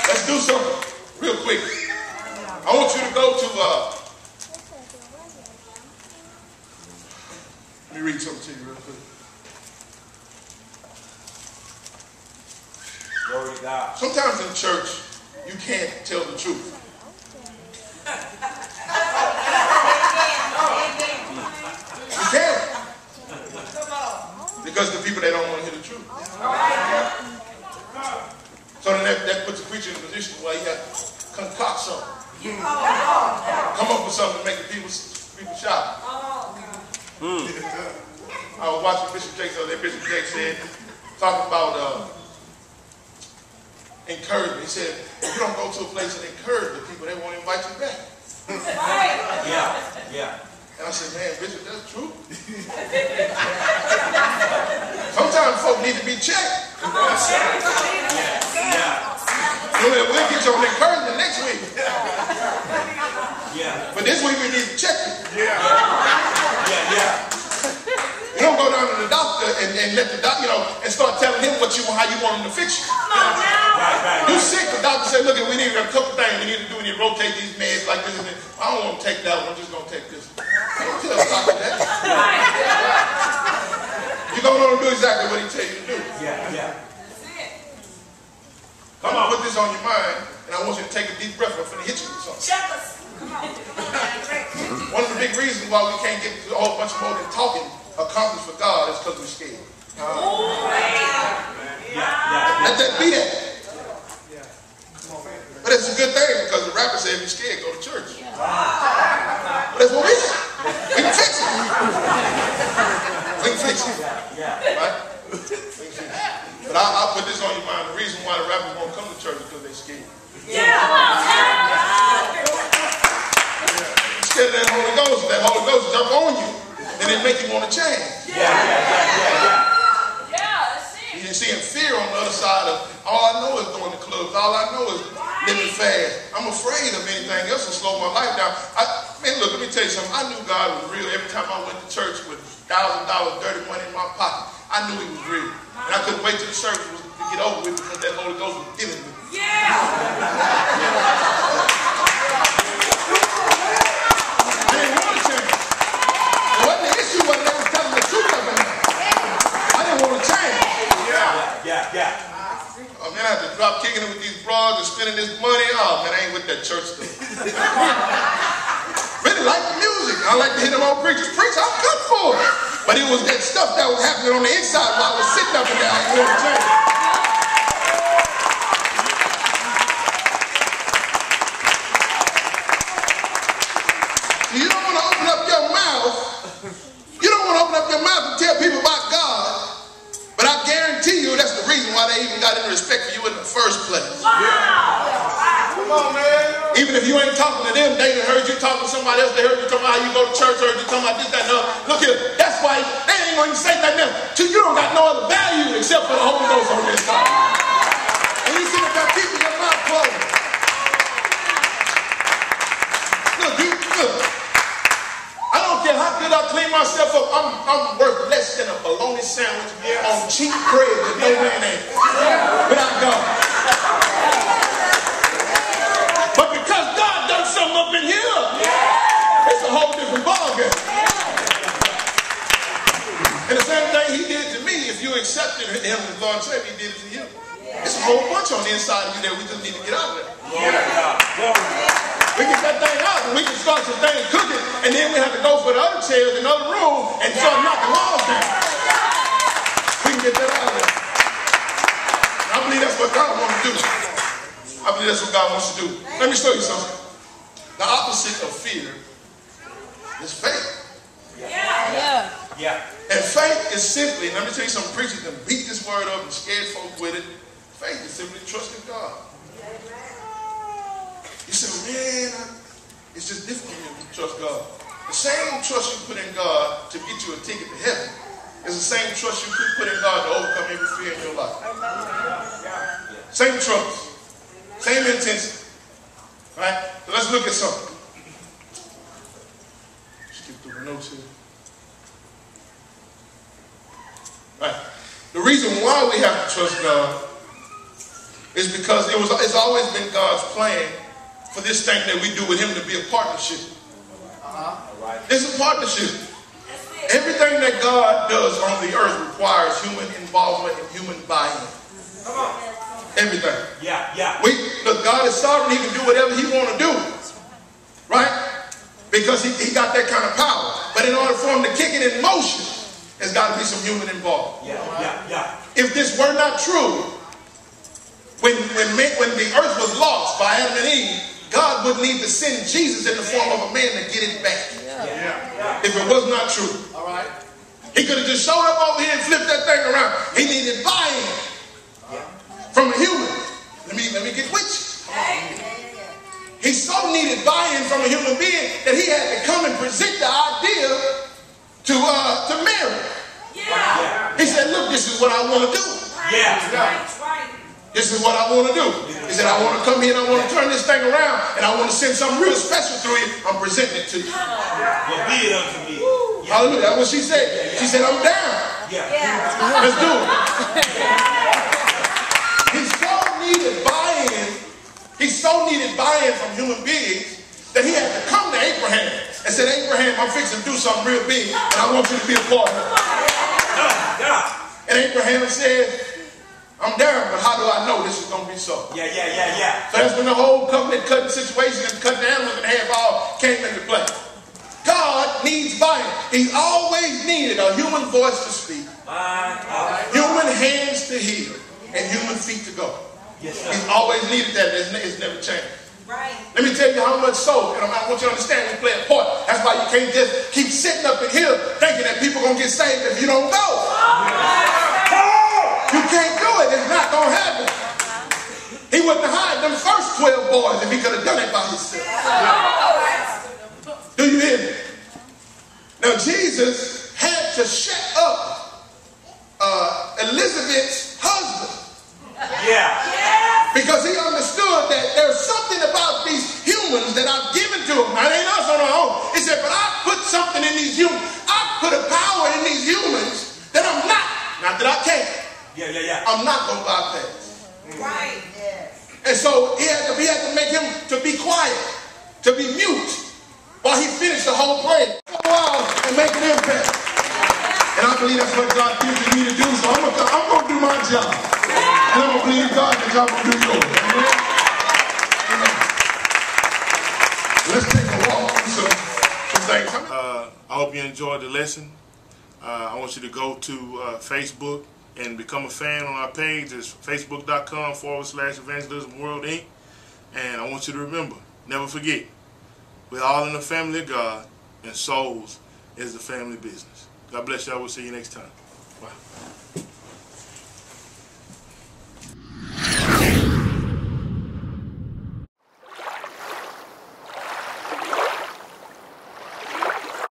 Let's do something real quick. I want you to go to, let me read something to you real quick. Glory to God. Sometimes in church, you can't tell the truth. You can't. Because the people, they don't want to hear the truth. So then that puts the preacher in a position where he has to concoct something. Come up with something to make the people shout. I was watching Bishop Jake the other day. Bishop Jake said, talking about encouragement. He said, if you don't go to a place and encourage the people, they won't invite you back. Yeah. And I said, man, Bishop, that's true. Sometimes folk need to be checked. We'll get you on encouragement next week. But this week we need to check it. You don't go down to the doctor and let the doctor, and start telling him how you want him to fix you. You sick, the doctor said, look, we need a couple things we need to do. We need to rotate these meds like this and this. I don't want to take that one, I'm just going to take this. Don't tell the doctor that. You're going to do exactly what he tells you to do. Come on, put this on your mind, and I want you to take a deep breath. I'm going to hit you with something. Check us. Come on. One of the big reasons why we can't get a whole bunch more than talking accomplished for God is because we're scared. Let that be that. But it's a good thing because the rapper said if you're scared, go to church. But that's what we do. We can fix it. We can fix it. Right? We can fix it. But I'll put this on your mind. The reason why the rappers won't come to church is because they're scared. Scared of that Holy Ghost. That Holy Ghost jump on you. And it make you want to change. You're seeing fear on the other side of, all I know is going to clubs. All I know is living fast. I'm afraid of anything else to slow my life down. Man, look, let me tell you something. I knew God was real every time I went to church with $1,000 dirty money in my pocket. I knew he was real. And I couldn't wait till the service to get over with because that Holy Ghost was giving me. I didn't want to change. It wasn't the issue, but they were telling the truth of it. I didn't want to change. Oh man, I had to drop kicking it with these bras and spending this money. Oh man, I ain't with that church stuff. Really like the music. I like to hear them old preachers preach. I'm good for it. But it was that stuff that was happening on the inside while I was sitting up in there. I didn't want to change. You don't want to open up your mouth. You don't want to open up your mouth and tell people about God. But I guarantee you that's the reason why they even got any respect for you in the first place. Come on, man. Even if you ain't talking to them, they heard you talking to somebody else. They heard you talking about how you go to church, heard you talking about this, that, and the other. Look here, that's why they ain't going to say nothing else. You don't got no other value except for the Holy Ghost on this side. And you see that got people in your mouth closed. Look. I don't care how good I clean myself up. I'm worth less than a bologna sandwich on cheap bread with no mayonnaise. Without God. But because God done something up in here, it's a whole different ballgame. And the same thing he did to me, if you accepted him as Lord and Savior, he did it to you. It's a whole bunch on the inside of you that we just need to get out of there. We get that thing out and we can start some things cooking, and then we have to go for the other chairs in the other room and start knocking walls down. We can get that out of there. And I believe that's what God wants to do. I believe that's what God wants to do. Let me show you something. The opposite of fear is faith. And faith is simply, let me tell you something, preachers can beat this word up and scare folks with it. Faith is simply trusting God. You say, man, it's just difficult when you trust God. The same trust you put in God to get you a ticket to heaven is the same trust you could put in God to overcome every fear in your life. Same trust. Same intensity. Right? So let's look at something. Skip through the notes here. Right. The reason why we have to trust God is because it's always been God's plan for this thing that we do with him to be a partnership. It's a partnership. Everything that God does on the earth requires human involvement and human buy-in. Everything. Look, God is sovereign. He can do whatever he want to do. Right? Because he got that kind of power. But in order for him to kick it in motion, there's got to be some human involvement. If this were not true, when the earth was lost by Adam and Eve, God would need to send Jesus in the form of a man to get it back. If it was not true. He could have just showed up over here and flipped that thing around. He needed buy-in from a human. Let me get with you. He so needed buy-in from a human being that he had to come and present the idea to Mary. He said, look, this is what I want to do. This is what I want to do. He said, I want to come here and I want to turn this thing around and I want to send something real special through you. I'm presenting it to you. Be it unto me. Hallelujah. That's what she said. She said, I'm down. Let's do it. He so needed buy-in. He so needed buy-in from human beings that he had to come to Abraham and said, Abraham, I'm fixing to do something real big and I want you to be a part of it. And Abraham said, I'm down, but how do I know this is going to be so? So that's when the whole covenant cutting situation and cutting the animals in half all came into play. God needs buy-in. He's always needed a human voice to speak, human hands to heal, and human feet to go. He's always needed that. It's never changed. Let me tell you how much so, and I want you to understand we play a part. That's why you can't just keep sitting up in here thinking that people are going to get saved if you don't go. You can't do it. It's not going to happen. He wouldn't have hired them first 12 boys if he could have done it by himself. Do you hear me? Now, Jesus had to shut up Elizabeth's husband. Because he understood that there's something about these humans that I've given to him. Now, it ain't us on our own. He said, but I put something in these humans. I put a power in these humans that I'm not. Not that I can't. I'm not going to bypass. And so he had to make him to be quiet, to be mute, while he finished the whole prayer. Go out and make an impact. And I believe that's what God gives me to do. So I'm going to do my job. And I'm going to believe God that y'all going to do yours. Amen. Let's take a walk through some things. I hope you enjoyed the lesson. I want you to go to Facebook and become a fan on our page. It's facebook.com/Evangelism World Inc. And I want you to remember, never forget, we're all in the family of God, and souls is the family business. God bless y'all. We'll see you next time. Bye.